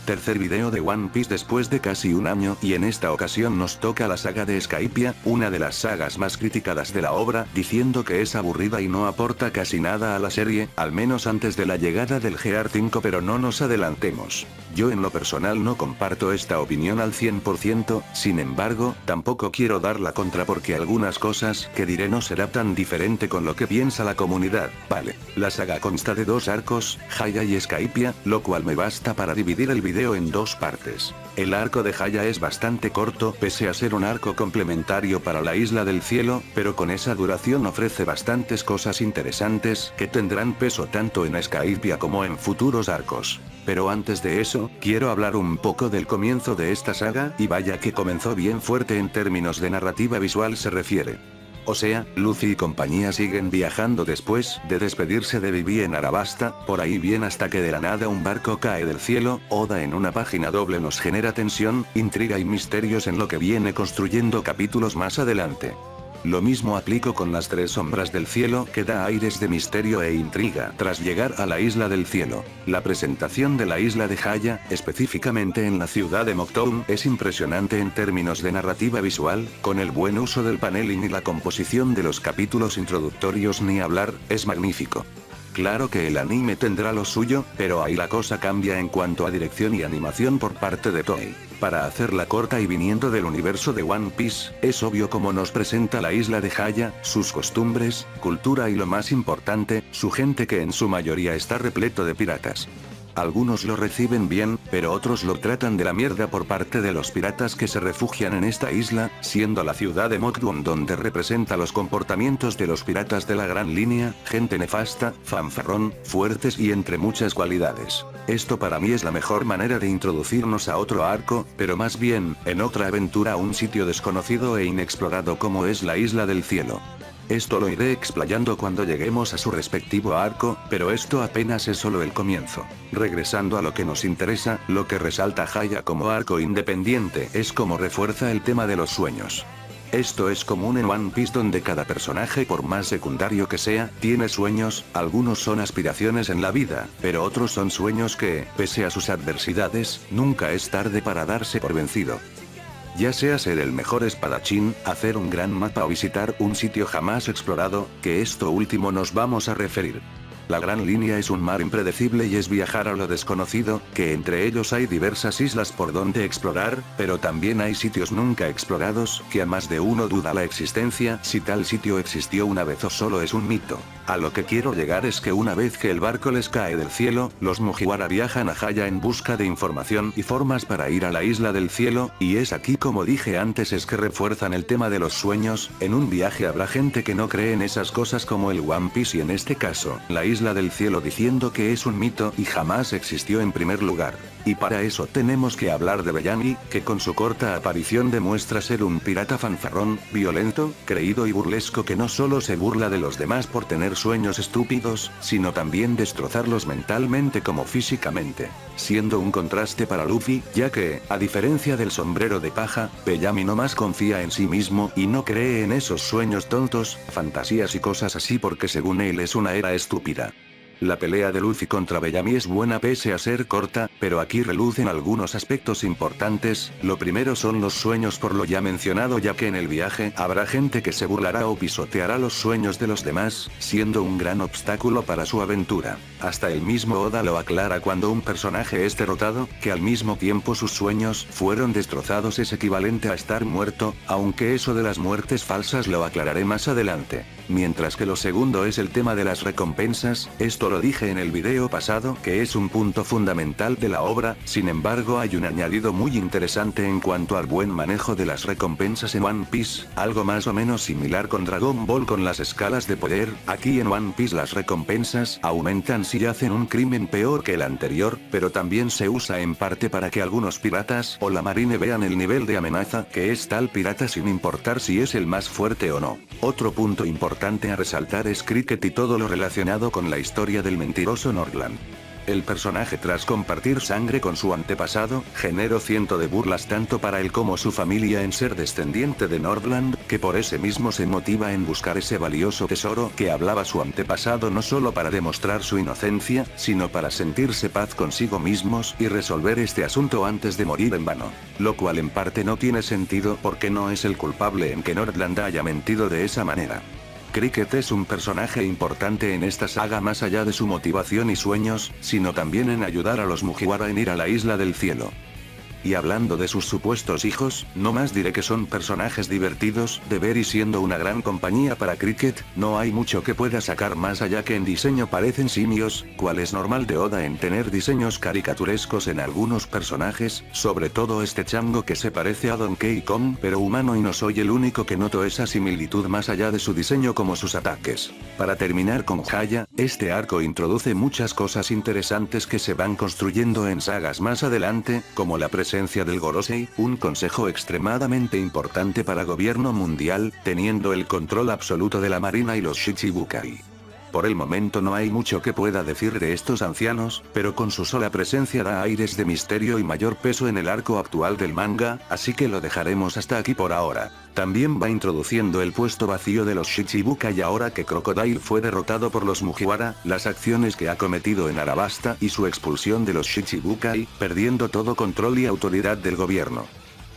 Tercer video de One Piece después de casi un año y en esta ocasión nos toca la saga de Skypiea, una de las sagas más criticadas de la obra, diciendo que es aburrida y no aporta casi nada a la serie, al menos antes de la llegada del Gear 5, pero no nos adelantemos. Yo en lo personal no comparto esta opinión al 100%, sin embargo, tampoco quiero dar la contra porque algunas cosas que diré no será tan diferente con lo que piensa la comunidad. Vale, la saga consta de dos arcos, Haya y Skypiea, lo cual me basta para dividir el video en dos partes. El arco de Haya es bastante corto pese a ser un arco complementario para la Isla del Cielo, pero con esa duración ofrece bastantes cosas interesantes que tendrán peso tanto en Skypiea como en futuros arcos. Pero antes de eso, quiero hablar un poco del comienzo de esta saga y vaya que comenzó bien fuerte en términos de narrativa visual se refiere. O sea, Luffy y compañía siguen viajando después de despedirse de Vivi en Arabasta, por ahí bien hasta que de la nada un barco cae del cielo. Oda en una página doble nos genera tensión, intriga y misterios en lo que viene construyendo capítulos más adelante. Lo mismo aplico con las tres sombras del cielo que da aires de misterio e intriga tras llegar a la Isla del Cielo. La presentación de la isla de Haya, específicamente en la ciudad de Mocktown, es impresionante en términos de narrativa visual, con el buen uso del paneling y la composición de los capítulos introductorios ni hablar, es magnífico. Claro que el anime tendrá lo suyo, pero ahí la cosa cambia en cuanto a dirección y animación por parte de Toei. Para hacerla corta y viniendo del universo de One Piece, es obvio cómo nos presenta la isla de Haya, sus costumbres, cultura y lo más importante, su gente que en su mayoría está repleto de piratas. Algunos lo reciben bien, pero otros lo tratan de la mierda por parte de los piratas que se refugian en esta isla, siendo la ciudad de Mocktown donde representa los comportamientos de los piratas de la Gran Línea, gente nefasta, fanfarrón, fuertes y entre muchas cualidades. Esto para mí es la mejor manera de introducirnos a otro arco, pero más bien, en otra aventura a un sitio desconocido e inexplorado como es la Isla del Cielo. Esto lo iré explayando cuando lleguemos a su respectivo arco, pero esto apenas es solo el comienzo. Regresando a lo que nos interesa, lo que resalta Haya como arco independiente es cómo refuerza el tema de los sueños. Esto es común en One Piece donde cada personaje por más secundario que sea, tiene sueños, algunos son aspiraciones en la vida, pero otros son sueños que, pese a sus adversidades, nunca es tarde para darse por vencido. Ya sea ser el mejor espadachín, hacer un gran mapa o visitar un sitio jamás explorado, que esto último nos vamos a referir. La Gran Línea es un mar impredecible y es viajar a lo desconocido, que entre ellos hay diversas islas por donde explorar, pero también hay sitios nunca explorados, que a más de uno duda la existencia si tal sitio existió una vez o solo es un mito. A lo que quiero llegar es que una vez que el barco les cae del cielo, los Mugiwara viajan a Haya en busca de información y formas para ir a la Isla del Cielo, y es aquí como dije antes es que refuerzan el tema de los sueños. En un viaje habrá gente que no cree en esas cosas como el One Piece y en este caso, la Isla del Cielo diciendo que es un mito y jamás existió en primer lugar. Y para eso tenemos que hablar de Bellamy, que con su corta aparición demuestra ser un pirata fanfarrón, violento, creído y burlesco que no solo se burla de los demás por tener sueños estúpidos, sino también destrozarlos mentalmente como físicamente. Siendo un contraste para Luffy, ya que, a diferencia del sombrero de paja, Bellamy no más confía en sí mismo y no cree en esos sueños tontos, fantasías y cosas así porque según él es una era estúpida. La pelea de Luffy contra Bellamy es buena pese a ser corta, pero aquí relucen algunos aspectos importantes. Lo primero son los sueños por lo ya mencionado, ya que en el viaje habrá gente que se burlará o pisoteará los sueños de los demás, siendo un gran obstáculo para su aventura. Hasta el mismo Oda lo aclara cuando un personaje es derrotado, que al mismo tiempo sus sueños fueron destrozados es equivalente a estar muerto, aunque eso de las muertes falsas lo aclararé más adelante. Mientras que lo segundo es el tema de las recompensas, esto lo dije en el video pasado que es un punto fundamental de la obra, sin embargo hay un añadido muy interesante en cuanto al buen manejo de las recompensas en One Piece, algo más o menos similar con Dragon Ball con las escalas de poder. Aquí en One Piece las recompensas aumentan si hacen un crimen peor que el anterior, pero también se usa en parte para que algunos piratas o la marine vean el nivel de amenaza que es tal pirata sin importar si es el más fuerte o no. Otro punto importante a resaltar es Cricket y todo lo relacionado con la historia del mentiroso Northland. El personaje, tras compartir sangre con su antepasado, generó ciento de burlas tanto para él como su familia en ser descendiente de Nordland, que por ese mismo se motiva en buscar ese valioso tesoro que hablaba su antepasado, no solo para demostrar su inocencia, sino para sentirse paz consigo mismos y resolver este asunto antes de morir en vano. Lo cual en parte no tiene sentido porque no es el culpable en que Nordland haya mentido de esa manera. Cricket es un personaje importante en esta saga más allá de su motivación y sueños, sino también en ayudar a los Mugiwara en ir a la Isla del Cielo. Y hablando de sus supuestos hijos, no más diré que son personajes divertidos de ver y siendo una gran compañía para Cricket, no hay mucho que pueda sacar más allá que en diseño parecen simios, cual es normal de Oda en tener diseños caricaturescos en algunos personajes, sobre todo este chango que se parece a Donkey Kong pero humano y no soy el único que noto esa similitud más allá de su diseño como sus ataques. Para terminar con Haya, este arco introduce muchas cosas interesantes que se van construyendo en sagas más adelante, como la presencia del Gorosei, un consejo extremadamente importante para gobierno mundial, teniendo el control absoluto de la marina y los Shichibukai. Por el momento no hay mucho que pueda decir de estos ancianos, pero con su sola presencia da aires de misterio y mayor peso en el arco actual del manga, así que lo dejaremos hasta aquí por ahora. También va introduciendo el puesto vacío de los Shichibukai ahora que Crocodile fue derrotado por los Mugiwara, las acciones que ha cometido en Arabasta y su expulsión de los Shichibukai, perdiendo todo control y autoridad del gobierno.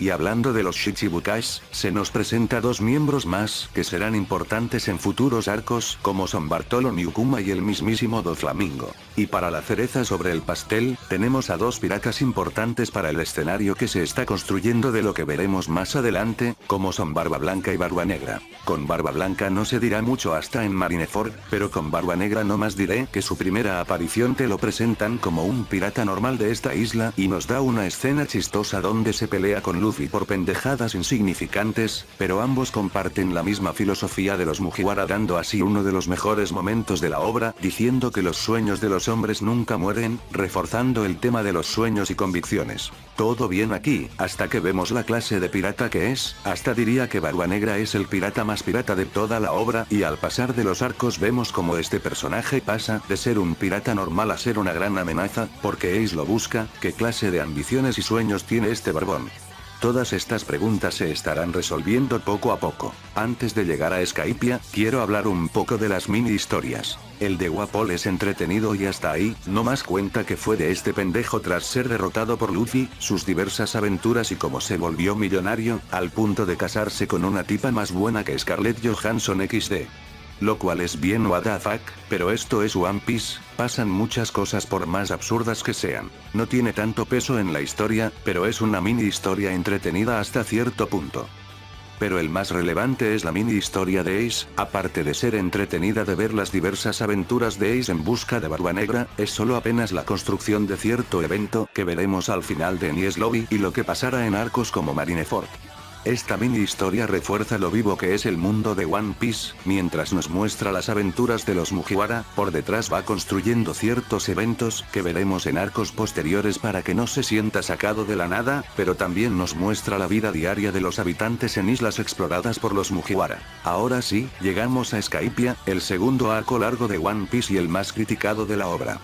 Y hablando de los Shichibukais, se nos presenta dos miembros más que serán importantes en futuros arcos, como son Bartholomew Kuma y el mismísimo Doflamingo. Y para la cereza sobre el pastel, tenemos a dos piratas importantes para el escenario que se está construyendo de lo que veremos más adelante, como son Barba Blanca y Barba Negra. Con Barba Blanca no se dirá mucho hasta en Marineford, pero con Barba Negra no más diré que su primera aparición te lo presentan como un pirata normal de esta isla y nos da una escena chistosa donde se pelea con Luffy por pendejadas insignificantes, pero ambos comparten la misma filosofía de los Mugiwara, dando así uno de los mejores momentos de la obra, diciendo que los sueños de los hombres nunca mueren, reforzando el tema de los sueños y convicciones. Todo bien aquí, hasta que vemos la clase de pirata que es, hasta diría que Barba Negra es el pirata más pirata de toda la obra, y al pasar de los arcos vemos como este personaje pasa de ser un pirata normal a ser una gran amenaza, porque Ace lo busca. ¿Qué clase de ambiciones y sueños tiene este barbón? Todas estas preguntas se estarán resolviendo poco a poco. Antes de llegar a Skypiea, quiero hablar un poco de las mini historias. El de Wapol es entretenido y hasta ahí, no más cuenta que fue de este pendejo tras ser derrotado por Luffy, sus diversas aventuras y cómo se volvió millonario, al punto de casarse con una tipa más buena que Scarlett Johansson XD. Lo cual es bien what the fuck, pero esto es One Piece, pasan muchas cosas por más absurdas que sean. No tiene tanto peso en la historia, pero es una mini historia entretenida hasta cierto punto. Pero el más relevante es la mini historia de Ace, aparte de ser entretenida de ver las diversas aventuras de Ace en busca de Barba Negra, es solo apenas la construcción de cierto evento que veremos al final de Enies Lobby y lo que pasará en arcos como Marineford. Esta mini historia refuerza lo vivo que es el mundo de One Piece, mientras nos muestra las aventuras de los Mugiwara, por detrás va construyendo ciertos eventos que veremos en arcos posteriores para que no se sienta sacado de la nada, pero también nos muestra la vida diaria de los habitantes en islas exploradas por los Mugiwara. Ahora sí, llegamos a Skypiea, el segundo arco largo de One Piece y el más criticado de la obra.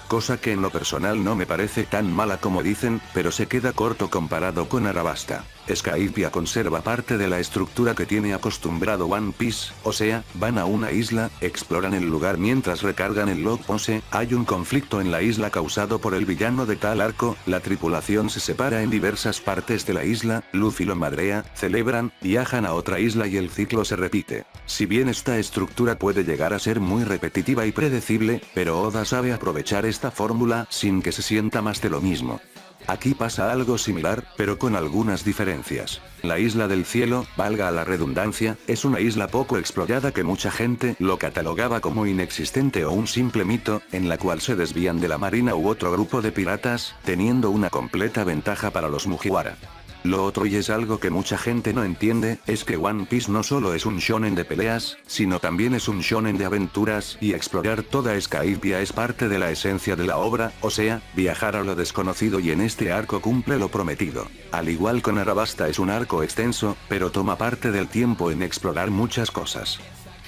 Cosa que en lo personal no me parece tan mala como dicen, pero se queda corto comparado con Arabasta. Skypiea conserva parte de la estructura que tiene acostumbrado One Piece, o sea, van a una isla, exploran el lugar mientras recargan el log pose, hay un conflicto en la isla causado por el villano de tal arco, la tripulación se separa en diversas partes de la isla, Luffy lo madrea, celebran, viajan a otra isla y el ciclo se repite. Si bien esta estructura puede llegar a ser muy repetitiva y predecible, pero Oda sabe aprovechar esta fórmula sin que se sienta más de lo mismo. Aquí pasa algo similar, pero con algunas diferencias. La isla del cielo, valga la redundancia, es una isla poco explorada que mucha gente lo catalogaba como inexistente o un simple mito, en la cual se desvían de la marina u otro grupo de piratas, teniendo una completa ventaja para los Mugiwara. Lo otro, y es algo que mucha gente no entiende, es que One Piece no solo es un shonen de peleas, sino también es un shonen de aventuras, y explorar toda Skypiea es parte de la esencia de la obra, o sea, viajar a lo desconocido, y en este arco cumple lo prometido. Al igual con Arabasta es un arco extenso, pero toma parte del tiempo en explorar muchas cosas.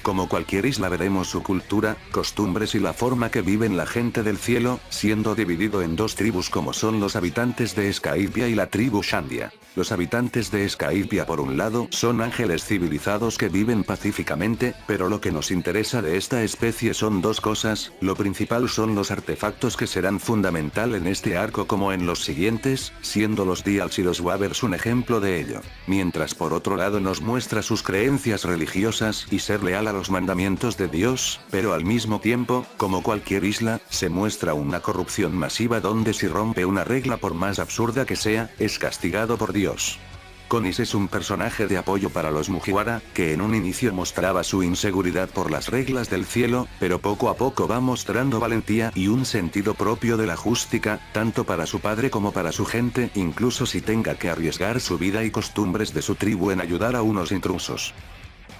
Como cualquier isla veremos su cultura, costumbres y la forma que viven la gente del cielo, siendo dividido en dos tribus como son los habitantes de Skypiea y la tribu Shandia. Los habitantes de Skypiea por un lado son ángeles civilizados que viven pacíficamente, pero lo que nos interesa de esta especie son dos cosas, lo principal son los artefactos que serán fundamental en este arco como en los siguientes, siendo los Dials y los Wavers un ejemplo de ello. Mientras por otro lado nos muestra sus creencias religiosas y ser leal a los mandamientos de Dios, pero al mismo tiempo, como cualquier isla, se muestra una corrupción masiva donde si rompe una regla por más absurda que sea, es castigado por Dios. Konis es un personaje de apoyo para los Mugiwara, que en un inicio mostraba su inseguridad por las reglas del cielo, pero poco a poco va mostrando valentía y un sentido propio de la justicia, tanto para su padre como para su gente, incluso si tenga que arriesgar su vida y costumbres de su tribu en ayudar a unos intrusos.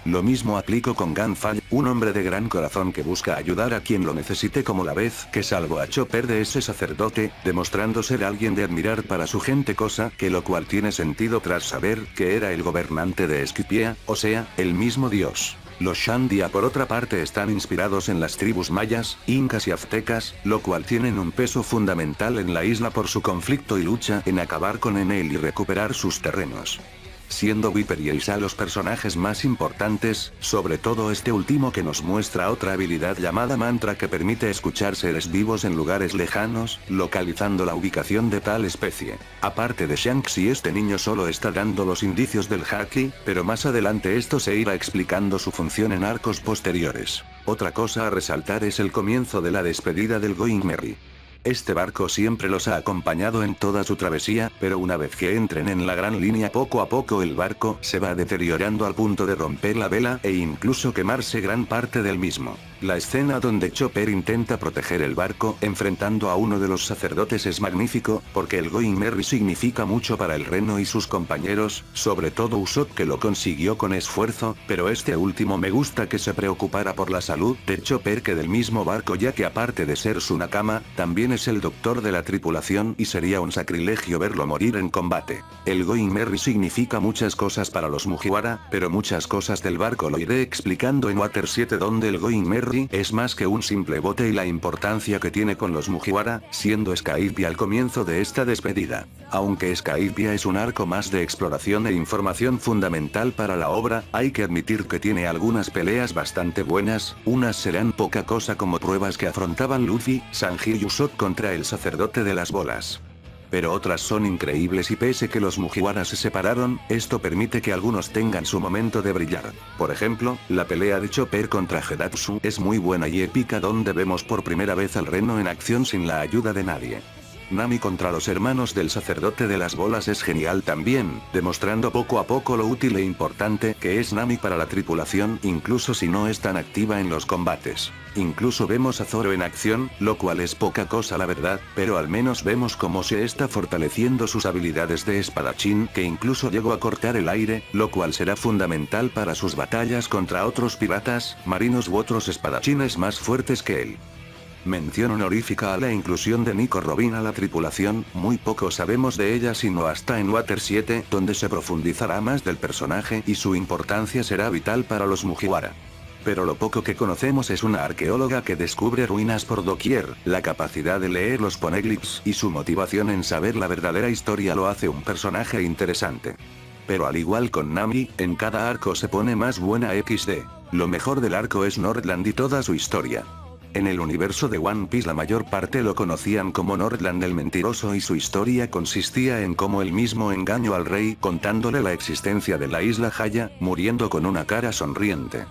Lo mismo aplico con Ganfall, un hombre de gran corazón que busca ayudar a quien lo necesite como la vez que salvó a Chopper de ese sacerdote, demostrando ser alguien de admirar para su gente cosa que lo cual tiene sentido tras saber que era el gobernante de Skypiea, o sea, el mismo dios. Los Shandia por otra parte están inspirados en las tribus mayas, incas y aztecas, lo cual tienen un peso fundamental en la isla por su conflicto y lucha en acabar con Enel y recuperar sus terrenos. Siendo Viper y Isa los personajes más importantes, sobre todo este último que nos muestra otra habilidad llamada mantra que permite escuchar seres vivos en lugares lejanos, localizando la ubicación de tal especie. Aparte de Shanks y este niño solo está dando los indicios del Haki, pero más adelante esto se irá explicando su función en arcos posteriores. Otra cosa a resaltar es el comienzo de la despedida del Going Merry. Este barco siempre los ha acompañado en toda su travesía, pero una vez que entren en la gran línea poco a poco el barco se va deteriorando al punto de romper la vela e incluso quemarse gran parte del mismo. La escena donde Chopper intenta proteger el barco enfrentando a uno de los sacerdotes es magnífico, porque el Going Merry significa mucho para el Reno y sus compañeros, sobre todo Usopp que lo consiguió con esfuerzo, pero este último me gusta que se preocupara por la salud de Chopper que del mismo barco ya que aparte de ser su nakama, también es el doctor de la tripulación y sería un sacrilegio verlo morir en combate. El Going Merry significa muchas cosas para los Mugiwara, pero muchas cosas del barco lo iré explicando en Water 7 donde el Going Merry es más que un simple bote y la importancia que tiene con los Mugiwara, siendo Skypiea al comienzo de esta despedida. Aunque Skypiea es un arco más de exploración e información fundamental para la obra, hay que admitir que tiene algunas peleas bastante buenas, unas serán poca cosa como pruebas que afrontaban Luffy, Sanji y Usopp contra el sacerdote de las bolas. Pero otras son increíbles y pese que los Mugiwara se separaron, esto permite que algunos tengan su momento de brillar. Por ejemplo, la pelea de Chopper contra Gedatsu es muy buena y épica donde vemos por primera vez al Reno en acción sin la ayuda de nadie. Nami contra los hermanos del sacerdote de las bolas es genial también, demostrando poco a poco lo útil e importante que es Nami para la tripulación incluso si no es tan activa en los combates. Incluso vemos a Zoro en acción, lo cual es poca cosa la verdad, pero al menos vemos cómo se está fortaleciendo sus habilidades de espadachín que incluso llegó a cortar el aire, lo cual será fundamental para sus batallas contra otros piratas, marinos u otros espadachines más fuertes que él. Mención honorífica a la inclusión de Nico Robin a la tripulación, muy poco sabemos de ella sino hasta en Water 7, donde se profundizará más del personaje y su importancia será vital para los Mugiwara. Pero lo poco que conocemos es una arqueóloga que descubre ruinas por doquier, la capacidad de leer los poneglyphs y su motivación en saber la verdadera historia lo hace un personaje interesante. Pero al igual con Nami, en cada arco se pone más buena XD. Lo mejor del arco es Nordland y toda su historia. En el universo de One Piece la mayor parte lo conocían como Nordland el mentiroso y su historia consistía en cómo él mismo engañó al rey contándole la existencia de la isla Haya, muriendo con una cara sonriente.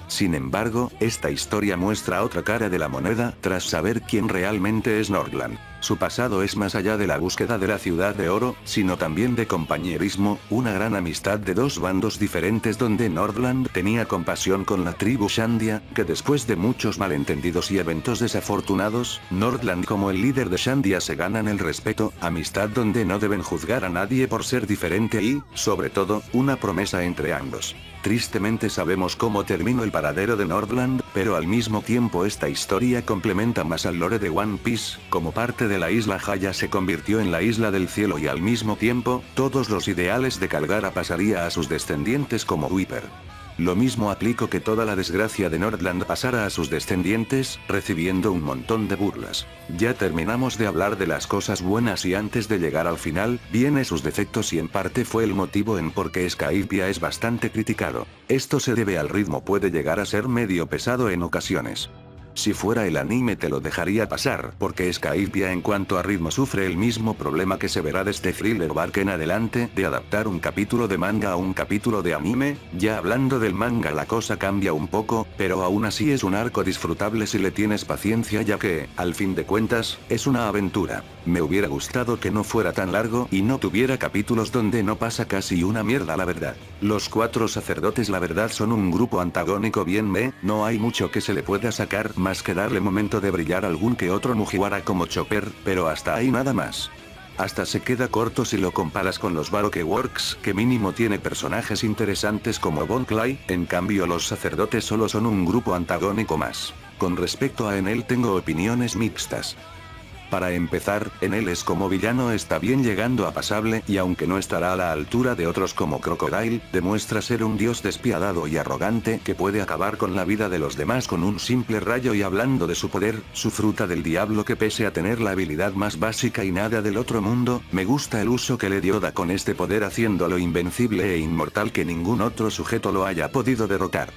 Sin embargo, esta historia muestra otra cara de la moneda tras saber quién realmente es Nordland. Su pasado es más allá de la búsqueda de la ciudad de oro, sino también de compañerismo, una gran amistad de dos bandos diferentes donde Nordland tenía compasión con la tribu Shandia, que después de muchos malentendidos y eventos desafortunados, Nordland como el líder de Shandia se ganan el respeto, amistad donde no deben juzgar a nadie por ser diferente y, sobre todo, una promesa entre ambos. Tristemente sabemos cómo terminó el paradero de Nordland, pero al mismo tiempo esta historia complementa más al lore de One Piece, como parte de la isla Haya se convirtió en la isla del cielo y al mismo tiempo, todos los ideales de Kalgara pasaría a sus descendientes como Viper. Lo mismo aplico que toda la desgracia de Nordland pasara a sus descendientes, recibiendo un montón de burlas. Ya terminamos de hablar de las cosas buenas y antes de llegar al final, viene sus defectos y en parte fue el motivo en por qué Skypiea es bastante criticado. Esto se debe al ritmo, puede llegar a ser medio pesado en ocasiones. Si fuera el anime te lo dejaría pasar, porque Skypiea en cuanto a ritmo sufre el mismo problema que se verá desde Thriller Bark en adelante, de adaptar un capítulo de manga a un capítulo de anime. Ya hablando del manga la cosa cambia un poco, pero aún así es un arco disfrutable si le tienes paciencia, ya que, al fin de cuentas, es una aventura. Me hubiera gustado que no fuera tan largo y no tuviera capítulos donde no pasa casi una mierda, la verdad. Los 4 sacerdotes la verdad son un grupo antagónico no hay mucho que se le pueda sacar más que darle momento de brillar algún que otro Mugiwara como Chopper, pero hasta ahí nada más. Hasta se queda corto si lo comparas con los Baroque Works, que mínimo tiene personajes interesantes como Bon Clay, en cambio los sacerdotes solo son un grupo antagónico más. Con respecto a Enel tengo opiniones mixtas. Para empezar, Enel es como villano está bien llegando a pasable y aunque no estará a la altura de otros como Crocodile, demuestra ser un dios despiadado y arrogante que puede acabar con la vida de los demás con un simple rayo. Y hablando de su poder, su fruta del diablo, que pese a tener la habilidad más básica y nada del otro mundo, me gusta el uso que le dio Oda con este poder haciéndolo invencible e inmortal que ningún otro sujeto lo haya podido derrotar.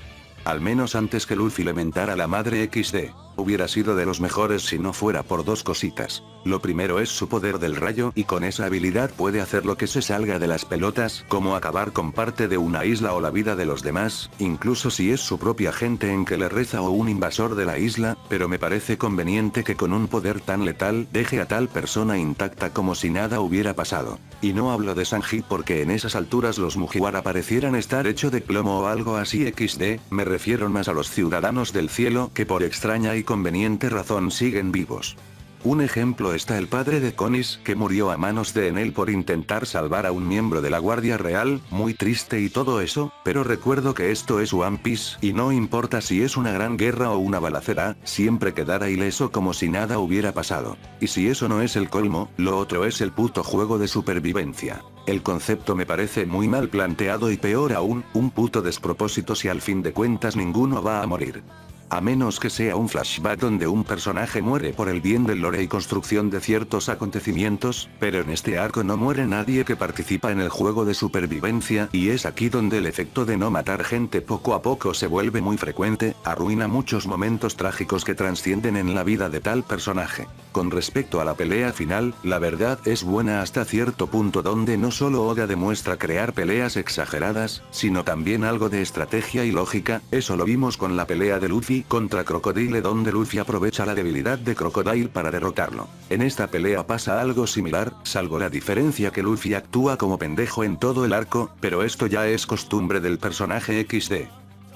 Al menos antes que Luffy le mentara a la madre XD. Hubiera sido de los mejores si no fuera por dos cositas. Lo primero es su poder del rayo y con esa habilidad puede hacer lo que se salga de las pelotas, como acabar con parte de una isla o la vida de los demás, incluso si es su propia gente en que le reza o un invasor de la isla, pero me parece conveniente que con un poder tan letal deje a tal persona intacta como si nada hubiera pasado. Y no hablo de Sanji porque en esas alturas los Mugiwara parecieran estar hecho de plomo o algo así XD, me refiero más a los ciudadanos del cielo que por extraña y conveniente razón siguen vivos. Un ejemplo está el padre de Konis, que murió a manos de Enel por intentar salvar a un miembro de la Guardia Real, muy triste y todo eso, pero recuerdo que esto es One Piece y no importa si es una gran guerra o una balacera, siempre quedará ileso como si nada hubiera pasado. Y si eso no es el colmo, lo otro es el puto juego de supervivencia. El concepto me parece muy mal planteado y peor aún, un puto despropósito si al fin de cuentas ninguno va a morir. A menos que sea un flashback donde un personaje muere por el bien del lore y construcción de ciertos acontecimientos, pero en este arco no muere nadie que participa en el juego de supervivencia y es aquí donde el efecto de no matar gente poco a poco se vuelve muy frecuente, arruina muchos momentos trágicos que trascienden en la vida de tal personaje. Con respecto a la pelea final, la verdad es buena hasta cierto punto donde no solo Oda demuestra crear peleas exageradas, sino también algo de estrategia y lógica, eso lo vimos con la pelea de Luffy contra Crocodile donde Luffy aprovecha la debilidad de Crocodile para derrotarlo. En esta pelea pasa algo similar, salvo la diferencia que Luffy actúa como pendejo en todo el arco, pero esto ya es costumbre del personaje XD.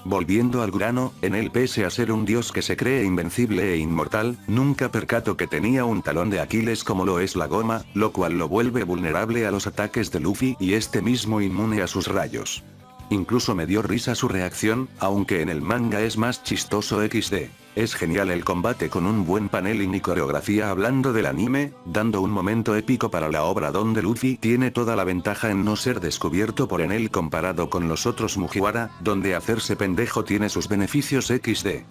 Volviendo al grano, Enel pese a ser un dios que se cree invencible e inmortal, nunca percató que tenía un talón de Aquiles como lo es la goma, lo cual lo vuelve vulnerable a los ataques de Luffy y este mismo inmune a sus rayos. Incluso me dio risa su reacción, aunque en el manga es más chistoso XD. Es genial el combate con un buen paneling y coreografía hablando del anime, dando un momento épico para la obra donde Luffy tiene toda la ventaja en no ser descubierto por Enel comparado con los otros Mugiwara, donde hacerse pendejo tiene sus beneficios XD.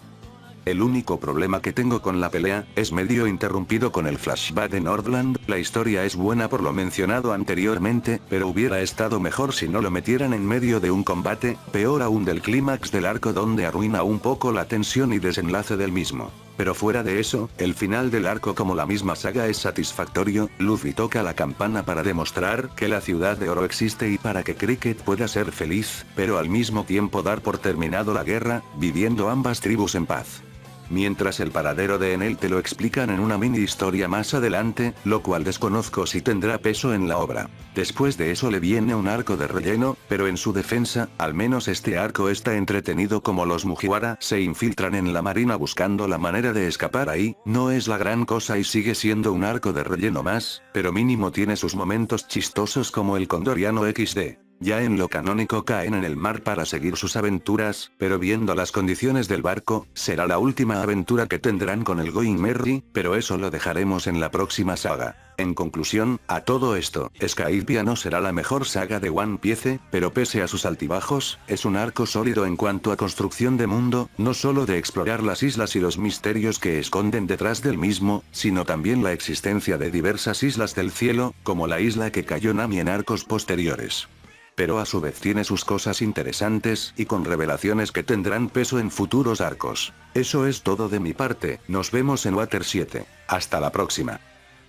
El único problema que tengo con la pelea, es medio interrumpido con el flashback de Nordland, la historia es buena por lo mencionado anteriormente, pero hubiera estado mejor si no lo metieran en medio de un combate, peor aún del clímax del arco donde arruina un poco la tensión y desenlace del mismo. Pero fuera de eso, el final del arco como la misma saga es satisfactorio, Luffy toca la campana para demostrar que la ciudad de oro existe y para que Cricket pueda ser feliz, pero al mismo tiempo dar por terminado la guerra, viviendo ambas tribus en paz. Mientras el paradero de Enel te lo explican en una mini historia más adelante, lo cual desconozco si tendrá peso en la obra. Después de eso le viene un arco de relleno, pero en su defensa, al menos este arco está entretenido como los Mugiwara se infiltran en la marina buscando la manera de escapar ahí, no es la gran cosa y sigue siendo un arco de relleno más, pero mínimo tiene sus momentos chistosos como el Condoriano XD. Ya en lo canónico caen en el mar para seguir sus aventuras, pero viendo las condiciones del barco, será la última aventura que tendrán con el Going Merry, pero eso lo dejaremos en la próxima saga. En conclusión, a todo esto, Skypiea no será la mejor saga de One Piece, pero pese a sus altibajos, es un arco sólido en cuanto a construcción de mundo, no solo de explorar las islas y los misterios que esconden detrás del mismo, sino también la existencia de diversas islas del cielo, como la isla que cayó Nami en arcos posteriores. Pero a su vez tiene sus cosas interesantes y con revelaciones que tendrán peso en futuros arcos. Eso es todo de mi parte, nos vemos en Water 7. Hasta la próxima.